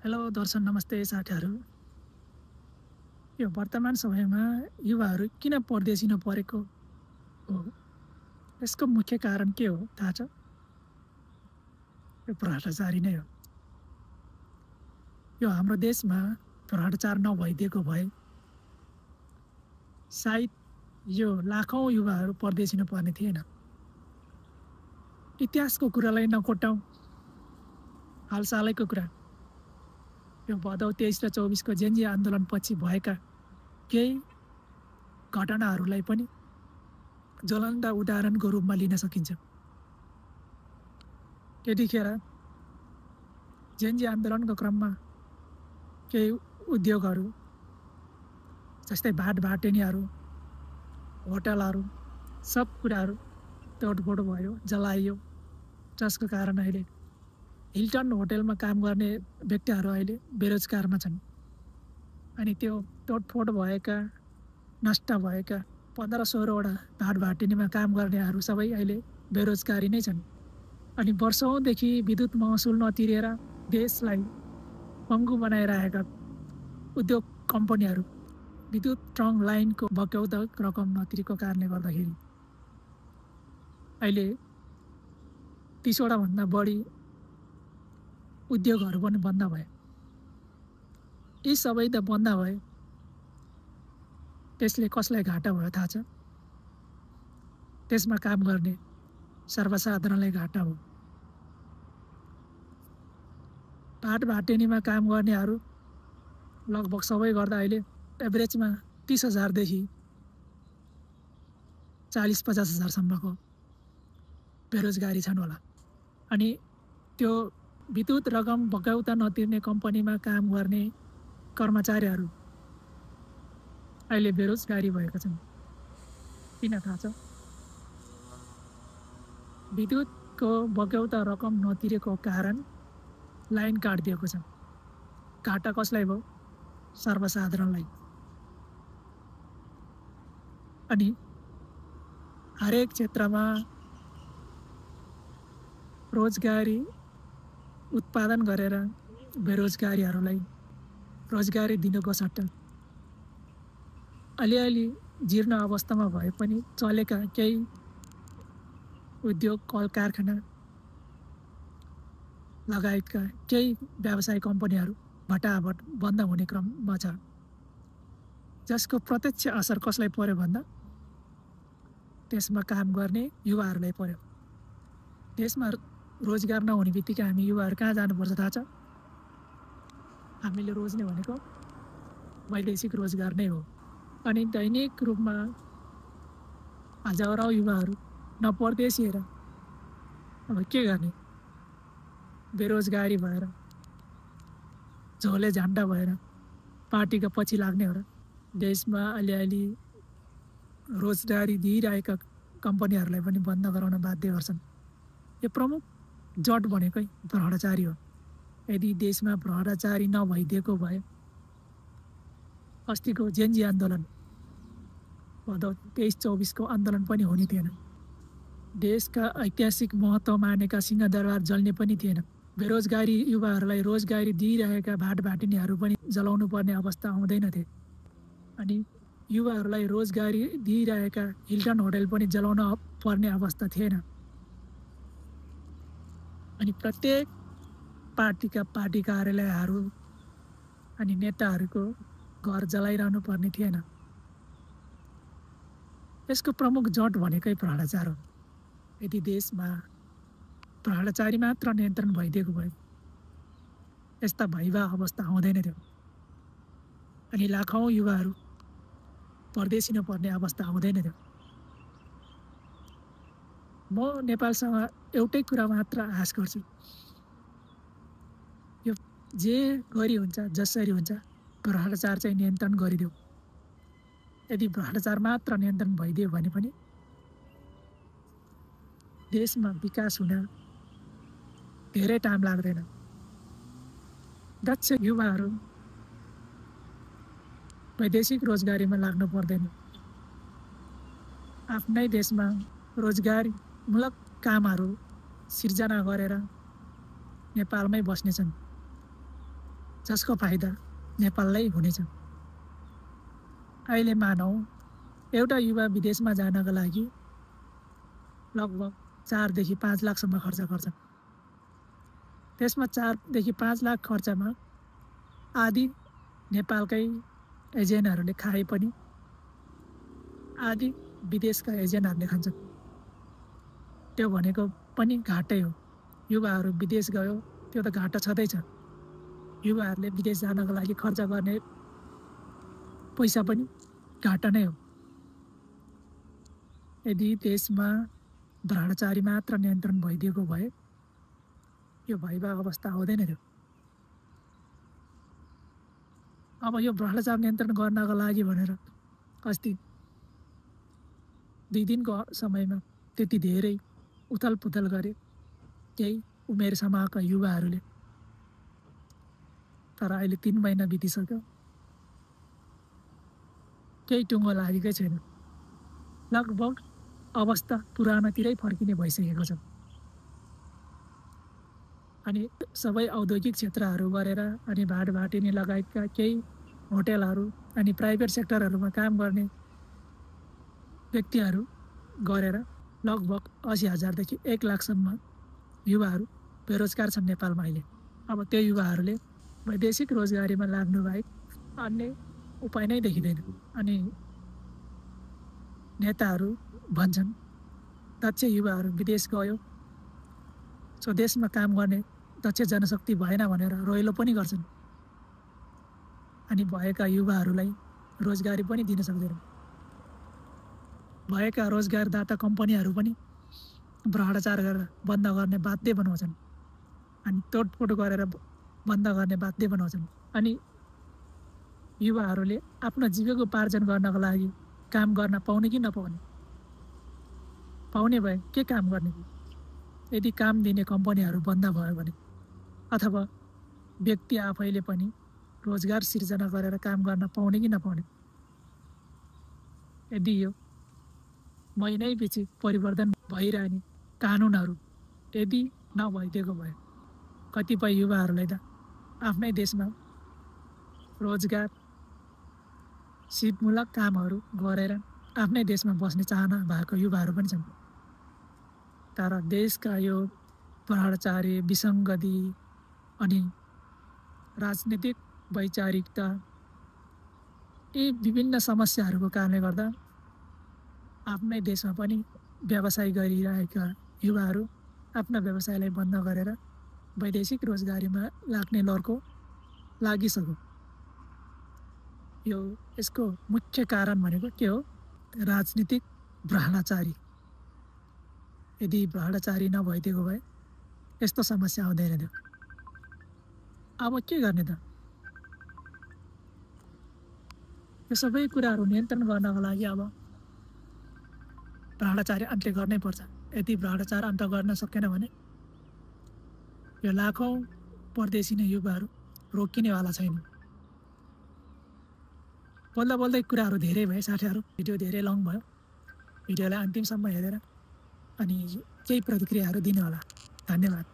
Hello दर्शन नमस्ते साथीहरू। यो वर्तमान समयमा युवाहरू किन परदेशिन परेको हो? यसको मुख्य कारण के हो थाहा छ? यो भ्रष्टाचारी नै हो। यो हाम्रो देशमा भ्रष्टाचार नभइदिएको भए सायद यो लाखौँ युवाहरू परदेशिन पर्ने थिएन। इतिहासको कुरालाई नकोट्याउँ, हालसालैको कुरा। यो भदौ 23 र 24को जेनजी आन्दोलनपछि भएका केही घटनाहरूलाई पनि ज्वलन्त उदाहरणको रूपमा लिन सकिन्छ। त्यतिखेर जेनजी आन्दोलनको क्रममा केही उद्योगहरू जस्तै भाटभाटेनीहरू, होटलहरू, सब कुराहरू तोडफोड भयो, जलाइयो, जसको कारण अहिले हिल्टन होटलमा काम गर्ने व्यक्तिहरू अहिले बेरोजगारमा छन्। अनि त्यो तोडफोड भएका, नष्ट भएका 15-16वटा भाटभाटेनीमा काम गर्नेहरू सबै अहिले बेरोजगारी नै छन्। अनि वर्षौँदेखि विद्युत महसुल नतिरेर देशलाई पङ्गु बनाइरहेका उद्योग कम्पनीहरू विद्युत ट्रङ लाइनको बक्यौता रकम नतिरेको कारणले गर्दाखेरि अहिले 30वटा भन्दा बढी उद्योगहरू पनि बन्द भए। यी सबै त बन्द भए, त्यसले कसलाई घाटा भयो थाहा छ? त्यसमा काम गर्ने सर्वसाधारणलाई घाटा हो। भाटभाटेनीमा काम गर्नेहरू लगभग सबै गर्दा अहिले एभरेजमा 30,000देखि 40-50,000सम्मको बेरोजगारी छन् होला। अनि त्यो विद्युत रकम बक्यौता नतिर्ने कम्पनीमा काम गर्ने कर्मचारीहरू अहिले बेरोजगारी भएका छन्। किन थाहा छ? विद्युतको बक्यौता रकम नतिरेको कारण लाइन काटिदिएको छ। घाटा कसलाई भयो? सर्वसाधारणलाई। अनि हरेक क्षेत्रमा रोजगारी उत्पादन गरेर बेरोजगारीहरूलाई रोजगारी दिनुको सट्टा अलिअलि जीर्ण अवस्थामा भए पनि चलेका केही उद्योग कल कारखाना लगायतका केही व्यवसाय कम्पनीहरू भटाभट बन्द हुने क्रममा छ, जसको प्रत्यक्ष असर कसलाई पर्यो भन्दा त्यसमा काम गर्ने युवाहरूलाई पर्यो। देशमा रोजगार नहुने बित्तिकै हामी युवाहरू कहाँ जानुपर्छ थाहा छ? हामीले रोज्ने भनेको वैदेशिक रोजगार नै हो। अनि दैनिक रूपमा हजारौँ युवाहरू नपरदेशिएर अब के गर्ने? बेरोजगारी भएर, झोले झन्डा भएर पार्टीका पछि लाग्ने हो र? देशमा अलिअलि रोजगारी दिइरहेका कम्पनीहरूलाई पनि बन्द गराउन बाध्य गर्छन्। यो प्रमुख जट भनेकै भ्रष्टाचारी हो। यदि देशमा भ्रष्टाचारी नभइदिएको भए अस्तिको जेनजी आन्दोलन, भदौ 23-24को आन्दोलन पनि हुने थिएन। देशका ऐतिहासिक महत्त्व मानेका सिंहदरबार जल्ने पनि थिएन। बेरोजगारी युवाहरूलाई रोजगारी दिइरहेका भाटभाटेनीहरू पनि जलाउनु पर्ने अवस्था आउँदैन थिए। अनि युवाहरूलाई रोजगारी दिइरहेका हिल्टन होटल पनि जलाउन पर्ने अवस्था थिएन। अनि प्रत्येक पार्टीका पार्टी कार्यालयहरू अनि नेताहरूको घर जलाइरहनु पर्ने थिएन। यसको प्रमुख जट भनेकै भ्रष्टाचार हो। यदि देशमा भ्रष्टाचारी मात्र नियन्त्रण भइदिएको भए यस्ता भैभा अवस्था आउँदैन थियो। अनि लाखौँ युवाहरू परदेशिन पर्ने अवस्था आउँदैन थियो। म नेपालसँग एउटै कुरा मात्र आश गर्छु, यो जे गरी हुन्छ, जसरी हुन्छ, भ्रष्टाचार चाहिँ नियन्त्रण गरिदेऊ। यदि भ्रष्टाचार मात्र नियन्त्रण भइदियो भने पनि देशमा विकास हुन धेरै टाइम लाग्दैन। दक्ष युवाहरू वैदेशिक रोजगारीमा लाग्नु पर्दैन। आफ्नै देशमा रोजगारीमूलक कामहरू सिर्जना गरेर नेपालमै बस्नेछन्। जसको फाइदा नेपाललाई हुनेछ। अहिले मानौँ एउटा युवा विदेशमा जानका लागि लगभग 4 देखि 5 लाखसम्म खर्च गर्छन्। त्यसमा 4 देखि 5 लाख खर्चमा आधी नेपालकै एजेन्टहरूले खाए पनि आधी विदेशका एजेन्टहरूले खान्छन्। त्यो भनेको पनि घाटै हो। युवाहरू विदेश गयो त्यो त घाटा छँदैछ। युवाहरूले विदेश जानका लागि खर्च गर्ने पैसा पनि घाटा नै हो। यदि देशमा भ्रष्टाचारी मात्र नियन्त्रण भइदिएको भए यो भइबा अवस्था हुँदैन थियो। अब यो भ्रष्टाचार नियन्त्रण गर्नका लागि भनेर अस्ति 2 दिनको समयमा त्यति धेरै उथल पुथल गरे केही उमेर समूहका युवाहरूले। तर अहिले 3 महिना बितिसक्यो, केही टुङ्गो लागेकै छैन। लगभग अवस्था पुरानोतिरै फर्किने भइसकेको छ। अनि सबै औद्योगिक क्षेत्रहरू गरेर अनि भाटभाटिनी लगायतका केही होटेलहरू अनि प्राइभेट सेक्टरहरूमा काम गर्ने व्यक्तिहरू गरेर लगभग 80,000 देखि 1 लाखसम्म युवाहरू बेरोजगार छन् नेपालमा अहिले। अब त्यो युवाहरूले वैदेशिक रोजगारीमा लाग्नु बाहेक अन्य उपाय नै देखिँदैन। अनि नेताहरू भन्छन् दक्ष युवाहरू विदेश गयो, स्वदेशमा काम गर्ने दक्ष जनशक्ति भएन भनेर रोइलो पनि गर्छन्। अनि भएका युवाहरूलाई रोजगारी पनि दिन सक्दैन। भएका रोजगारदाता कम्पनीहरू पनि भ्रष्टाचार गरेर बन्द गर्ने बाध्य बनाउँछन्। अनि तोडफोड गरेर बन्द गर्ने बाध्य बनाउँछन्। अनि युवाहरूले आफ्नो जीविकोपार्जन गर्नको लागि काम गर्न पाउने कि नपाउने? पाउने भए के काम गर्ने? यदि काम दिने कम्पनीहरू बन्द भयो भने अथवा व्यक्ति आफैले पनि रोजगार सिर्जना गरेर काम गर्न पाउने कि नपाउने? यदि यो महिनैपछि परिवर्तन भइरहने कानुनहरू यदि नभइदिएको भए कतिपय युवाहरूलाई त आफ्नै देशमा रोजगार सिपमूलक कामहरू गरेर आफ्नै देशमा बस्ने चाहना भएको युवाहरू पनि छन्। तर देशका यो भ्रष्टाचारी विसङ्गति अनि राजनीतिक वैचारिकता यी विभिन्न समस्याहरूको कारणले गर्दा आफ्नै देशमा पनि व्यवसाय गरिरहेका युवाहरू आफ्ना व्यवसायलाई बन्द गरेर वैदेशिक रोजगारीमा लाग्ने लहरको लागिसक्यो। यसको मुख्य कारण भनेको के हो? राजनीतिक भ्रष्टाचारी। यदि भ्रष्टाचारी नभइदिएको भए यस्तो समस्या आउँदैन थियो। अब के गर्ने त? यो सबै कुराहरू नियन्त्रण गर्नको लागि अब भ्रष्टाचारी अन्त्य गर्नै पर्छ। यदि भ्रष्टाचार अन्त्य गर्न सकेन भने यो लाखौँ परदेशी नै युवाहरू रोकिनेवाला छैन। बोल्दा बोल्दै कुराहरू धेरै भए साथीहरू, भिडियो धेरै लङ भयो। भिडियोलाई अन्तिमसम्म हेरेर अनि केही प्रतिक्रियाहरू दिनु होला। धन्यवाद।